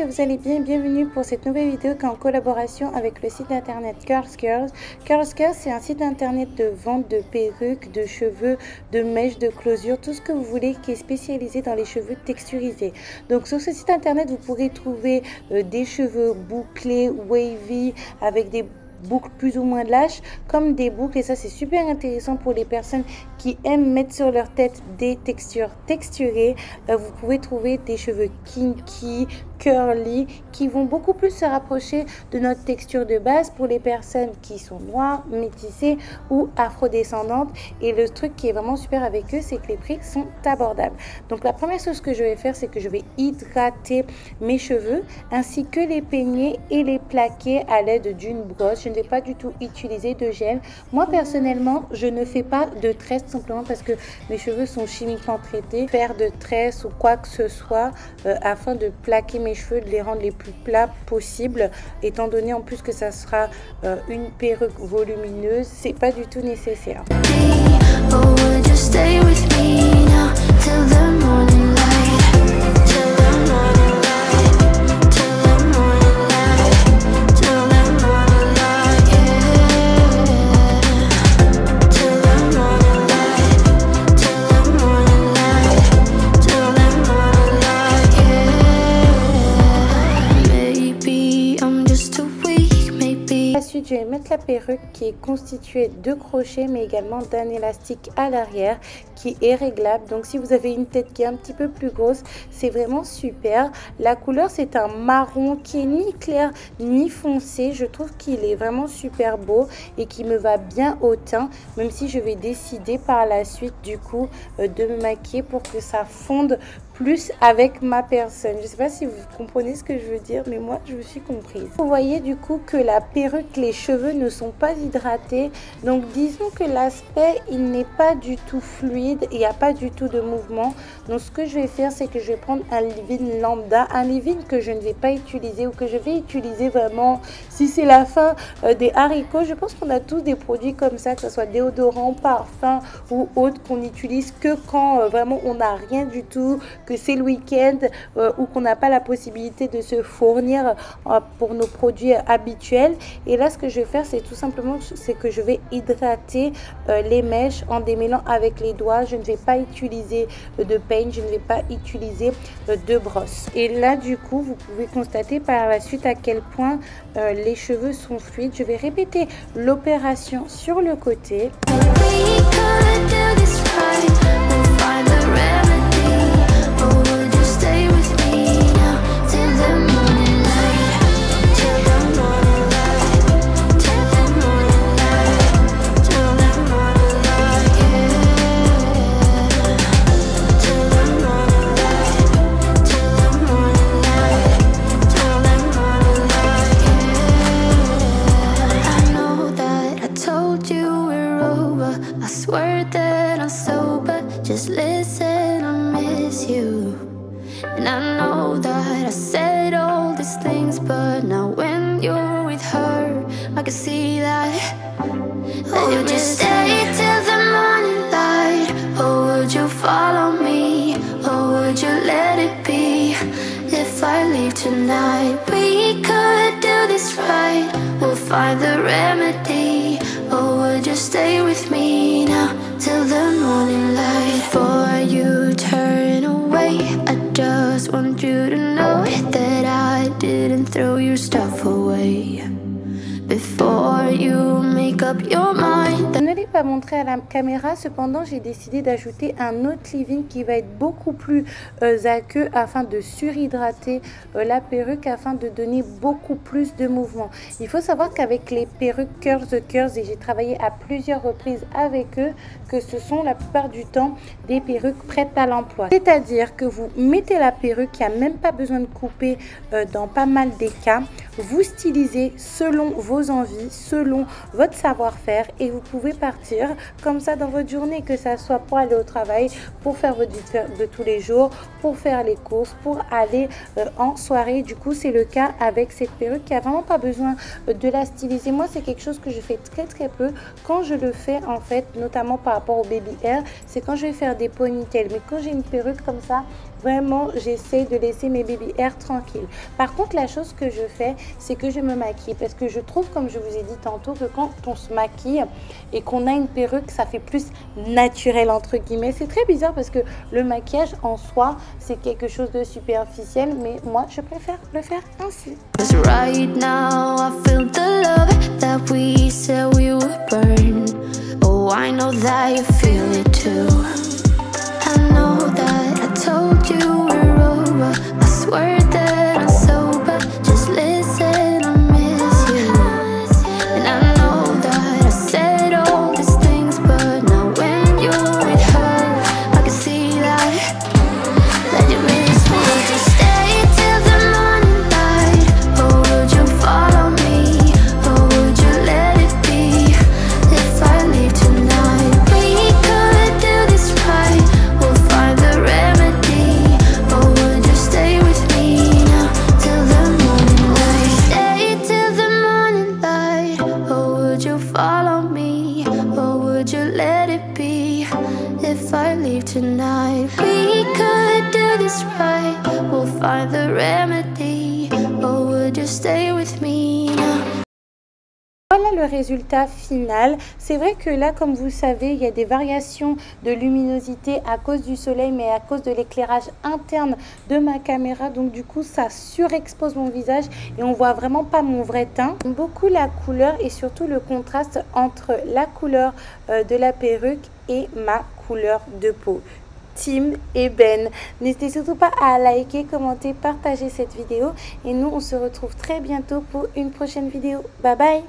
vous allez bien, bienvenue pour cette nouvelle vidéo qui est en collaboration avec le site internet Curls Girls. Curls Girls, c'est un site internet de vente de perruques, de cheveux, de mèches, de closures, tout ce que vous voulez qui est spécialisé dans les cheveux texturisés. Donc sur ce site internet, vous pourrez trouver des cheveux bouclés, wavy, avec des boucles plus ou moins lâches comme des boucles, et ça c'est super intéressant pour les personnes qui aiment mettre sur leur tête des textures texturées. Vous pouvez trouver des cheveux kinky, curly, qui vont beaucoup plus se rapprocher de notre texture de base pour les personnes qui sont noires, métissées ou afrodescendantes. Et le truc qui est vraiment super avec eux, c'est que les prix sont abordables. Donc la première chose que je vais faire, c'est que je vais hydrater mes cheveux ainsi que les peigner et les plaquer à l'aide d'une brosse. Je ne vais pas du tout utiliser de gel. Moi personnellement, je ne fais pas de tresses simplement parce que mes cheveux sont chimiquement traités. Faire de tresses ou quoi que ce soit afin de plaquer mes cheveux, de les rendre les plus plats possible, étant donné en plus que ça sera une perruque volumineuse, c'est pas du tout nécessaire. Ensuite, je vais mettre la perruque qui est constituée de crochets mais également d'un élastique à l'arrière qui est réglable. Donc si vous avez une tête qui est un petit peu plus grosse, c'est vraiment super. La couleur, c'est un marron qui est ni clair ni foncé. Je trouve qu'il est vraiment super beau et qui me va bien au teint, même si je vais décider par la suite du coup de me maquiller pour que ça fonde plus avec ma personne. Je sais pas si vous comprenez ce que je veux dire, mais moi je me suis comprise. Vous voyez du coup que la perruque, les cheveux ne sont pas hydratés, donc disons que l'aspect il n'est pas du tout fluide, il n'y a pas du tout de mouvement. Donc ce que je vais faire, c'est que je vais prendre un leave-in lambda, un leave-in que je ne vais pas utiliser ou que je vais utiliser vraiment si c'est la fin des haricots. Je pense qu'on a tous des produits comme ça, que ce soit déodorant, parfum ou autre, qu'on utilise que quand vraiment on n'a rien du tout, que c'est le week-end ou qu'on n'a pas la possibilité de se fournir pour nos produits habituels. Et là, ce que je vais faire, c'est tout simplement que je vais hydrater les mèches en démêlant avec les doigts. Je ne vais pas utiliser de peigne, je ne vais pas utiliser de brosse. Et là, du coup, vous pouvez constater par la suite à quel point les cheveux sont fluides. Je vais répéter l'opération sur le côté. Just listen, I miss you. And I know that I said all these things, but now when you're with her, I can see that. Oh, would you stay till the morning light? Or would you follow me? Or would you let it be? If I leave tonight, we could do this right. We'll find the remedy. Or would you stay with me now till the morning light? Before you turn away, I just want you to know that I didn't throw your stuff away. Before you make up your mind. Je ne l'ai pas montré à la caméra, cependant j'ai décidé d'ajouter un autre leave-in qui va être beaucoup plus aqueux afin de surhydrater la perruque, afin de donner beaucoup plus de mouvement. Il faut savoir qu'avec les perruques Curls the Curls, et j'ai travaillé à plusieurs reprises avec eux, que ce sont la plupart du temps des perruques prêtes à l'emploi. C'est-à-dire que vous mettez la perruque, il n'y a même pas besoin de couper dans pas mal des cas. Vous stylisez selon vos envies, selon votre savoir-faire, et vous pouvez partir sortir comme ça dans votre journée, que ça soit pour aller au travail, pour faire votre vie de tous les jours, pour faire les courses, pour aller en soirée. Du coup, c'est le cas avec cette perruque qui a vraiment pas besoin de la styliser. Moi, c'est quelque chose que je fais très peu. Quand je le fais, en fait, notamment par rapport au baby hair, c'est quand je vais faire des ponytails. Mais quand j'ai une perruque comme ça, vraiment, j'essaie de laisser mes baby hair tranquilles. Par contre, la chose que je fais, c'est que je me maquille. Parce que je trouve, comme je vous ai dit tantôt, que quand on se maquille et qu'on a une perruque, ça fait plus naturel, entre guillemets. C'est très bizarre parce que le maquillage en soi, c'est quelque chose de superficiel. Mais moi, je préfère le faire ainsi. Right now, I feel the love that we said we would burn. Oh, I know that you feel it too. I know that I told you we're over. I swear that I'm sober. Just listen, I miss you. And I know that I said all these things, but now when you're with her, I can see that you miss me. Would you stay till the morning light, or would you follow me, or would you let it be? If I leave tonight, we could do this right. We'll find the remedy, or would you stay with me now till the morning light? Stay till the morning light, or would you follow me, or would you let it be? If I leave tonight, we could do this right. We'll find the remedy, or would you stay with me now? Voilà le résultat final. C'est vrai que là, comme vous savez, il y a des variations de luminosité à cause du soleil, mais à cause de l'éclairage interne de ma caméra. Donc du coup, ça surexpose mon visage et on voit vraiment pas mon vrai teint. J'aime beaucoup la couleur et surtout le contraste entre la couleur de la perruque et ma couleur de peau. Team Ébène. N'hésitez surtout pas à liker, commenter, partager cette vidéo et nous on se retrouve très bientôt pour une prochaine vidéo. Bye bye.